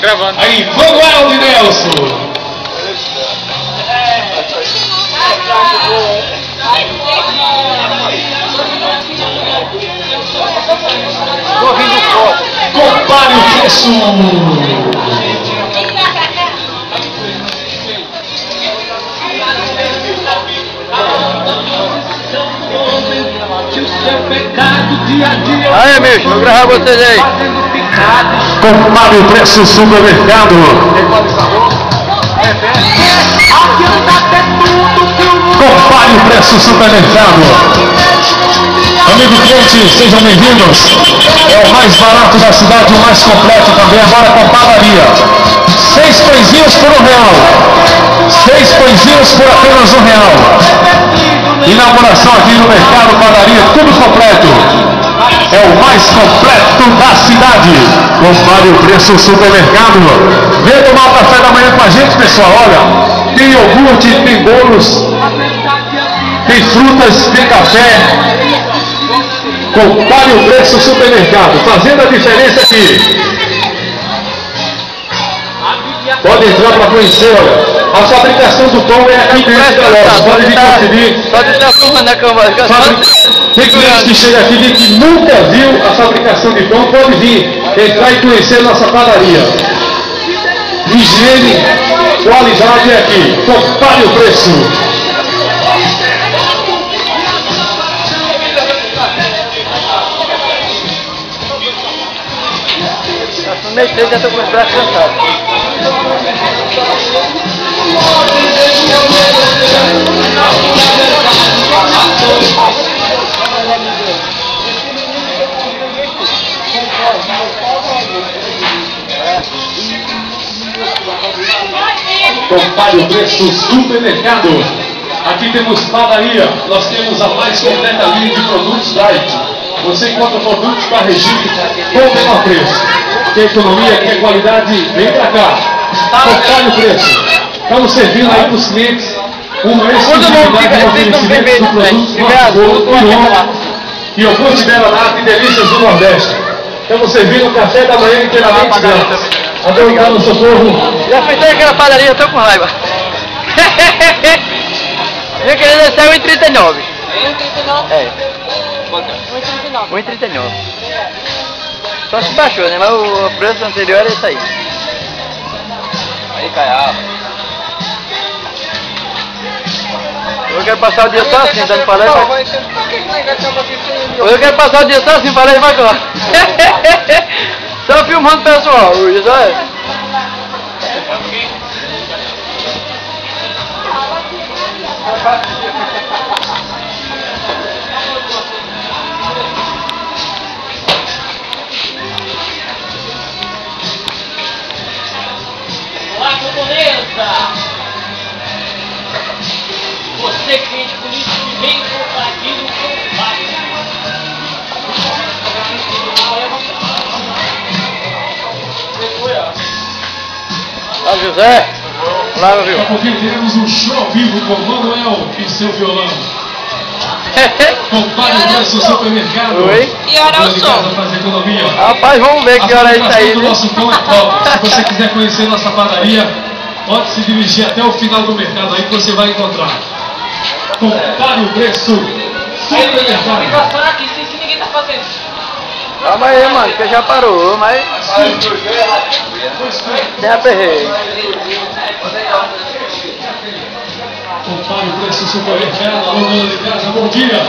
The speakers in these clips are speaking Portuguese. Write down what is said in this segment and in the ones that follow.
Gravando. Aí, Manuel de Nelson. Compare o preço. Aí, bicho, vou gravar vocês aí. Compare o preço supermercado. Compare o preço supermercado. Amigo cliente, sejam bem-vindos. É o mais barato da cidade, o mais completo também, agora com padaria. 6 pãezinhos por R$1. 6 pãezinhos por apenas R$1. Inauguração aqui no mercado, padaria, tudo completo. É o mais completo da cidade. Compare o preço supermercado. Venha tomar o café da manhã com a gente, pessoal. Olha, tem iogurte, tem bolos, tem frutas, tem café. Compare o preço supermercado, fazendo a diferença aqui. Pode entrar para conhecer, olha. A fabricação do pão é aqui dentro da loja. Pode vir conferir. Pode estar fumando na cama. Tem cliente que chega aqui e que nunca viu a fabricação de pão, pode vir entrar e conhecer nossa padaria. Higiene, qualidade é aqui. Compare o preço. No mês 3 já estou com os braços cansados. Compare o preço supermercado. Aqui temos padaria. Nós temos a mais completa linha de produtos Light. Você encontra produtos para regime com o menor preço. Quer economia, quer qualidade, vem pra cá. Compare o preço. Estamos servindo aí para os clientes uma exclusividade de oferecimento do produto e iogurte Beranata e delícias do Nordeste. Estamos servindo o café da manhã inteiramente grátis. Adorado no socorro. Já fechei aquela padaria, eu tô com raiva. Minha querida saiu em 39. 1,39? É. 1,39. Só se baixou, né? Mas o preço anterior é isso aí. Aí, Caiá. Eu quero passar o dia só assim, dando pra lá e vai... Eu quero passar o dia só assim, pra lá e vai lá. Só filmando o pessoal, hoje, olha. Olá, japonesa! Você cliente político que vem comprar aqui no Compare. Olá, José. Olá, meu Daqui a pouquinho teremos um show ao vivo com Manuel e seu violão. Compare o preço do supermercado. Oi? Que hora é o som? Faz economia. Rapaz, vamos ver que hora é isso aí, O né? nosso pão é próprio. Se você quiser conhecer nossa padaria, pode se dirigir até o final do mercado aí que você vai encontrar. Compare o preço supermercado. Passar aqui, se ninguém tá fazendo. Calma aí, mano, que já parou, mas... Tem aperreio. Compare o preço supermercado. Alô, dona de casa, bom dia.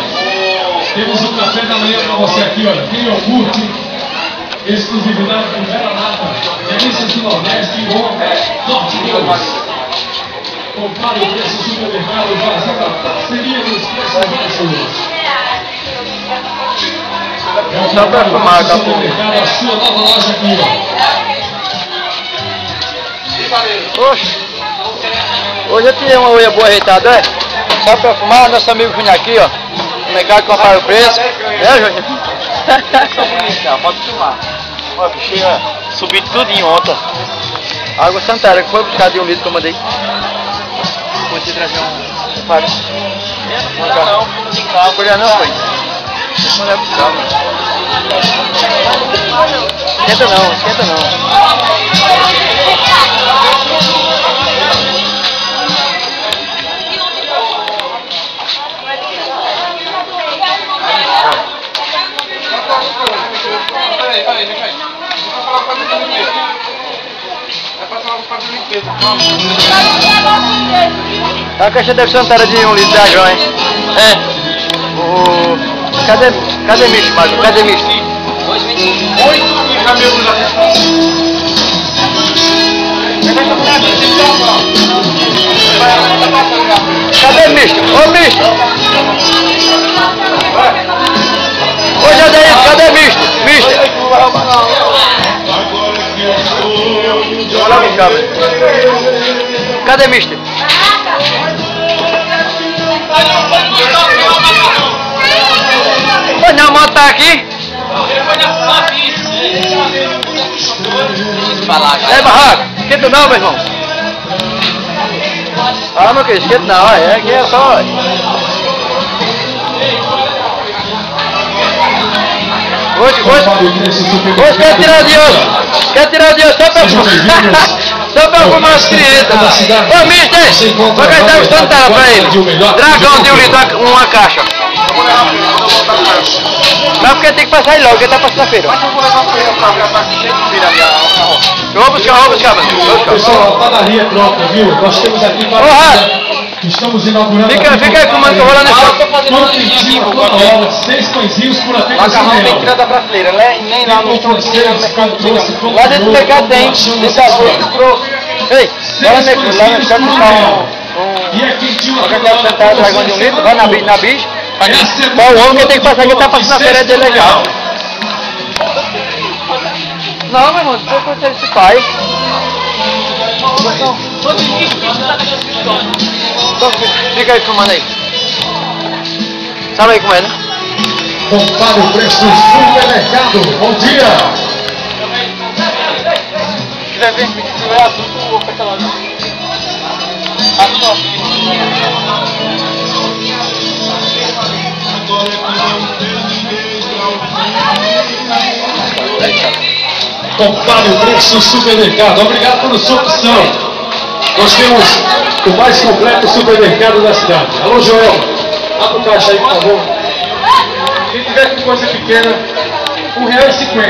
Temos um café da manhã para você aqui, olha. Tem iogurte, exclusividade do Beranata, delícias do Nordeste e Norte Deus. Compare o preço supermercado, fazendo a parceria dos preços baixos. Só pra fumar, acabou. A sua nova loja aqui, ó. Oxe. Hoje eu tirei uma unha boa ajeitada, é? Só pra fumar, nosso amigo vinha aqui, ó. No mercado comprar o preço. É, Jorge? Pode filmar. Olha, bichinho, subi tudo em ontem. Água Santana, que foi buscar de 1 litro que eu mandei. Vou te trazer um. Para. Não, Colher não foi. Não é buscar, mano. Esquenta não, esquenta não. Tá a caixa deve ser uma de 1 litro de água, hein? É. Cadê misto, Magro? Cadê misto? 2,25. Cadê misto? Ô misto! Ô Jadeir, cadê misto? Misto! Olha aqui, cabra. Cadê misto? Pois não, a moto tá aqui? É barraco, esquenta não, meu irmão. Ah, meu querido, esquenta não, é que é só. Hoje quer tirar de hoje. Quer tirar de hoje só pra algumas crianças. Ô, mister, vai gastar o tanto pra ele. Dragão de 1 litro, uma caixa. Mas porque tem que passar ele logo, porque tá passando na feira. Eu vou buscar, Pessoal, a padaria própria, viu? Nós temos aqui para... Estamos inaugurando... Fica aí com o mano que eu vou lá nesse... Pão quentinho toda hora, 6 pãezinhos por apenas Macarrão tem que R$1. tirar da prateleira, nem lá no Pão francês, pão doce, pão Lá dentro do mercado tem, desse azul. Ei, lá no mercado buscar E é quentinho Quer sentar dragão de 1 litro, vai na bicha. Qual o homem que tem que passar aqui, tá passando na feira dele legal. Não, meu irmão, deixa eu conhecer esse pai. Fica aí filmando aí. Sabe aí como é, né? Compare o preço do supermercado. Bom dia! Se tiver vermelho, se tiver azul, eu vou pegar lá. Azul não. Compare o preço do supermercado. Obrigado pela sua opção. Nós temos o mais completo supermercado da cidade. Alô, Joel. Abre o caixa aí, por favor. Se tiver com coisa pequena, R$1,50.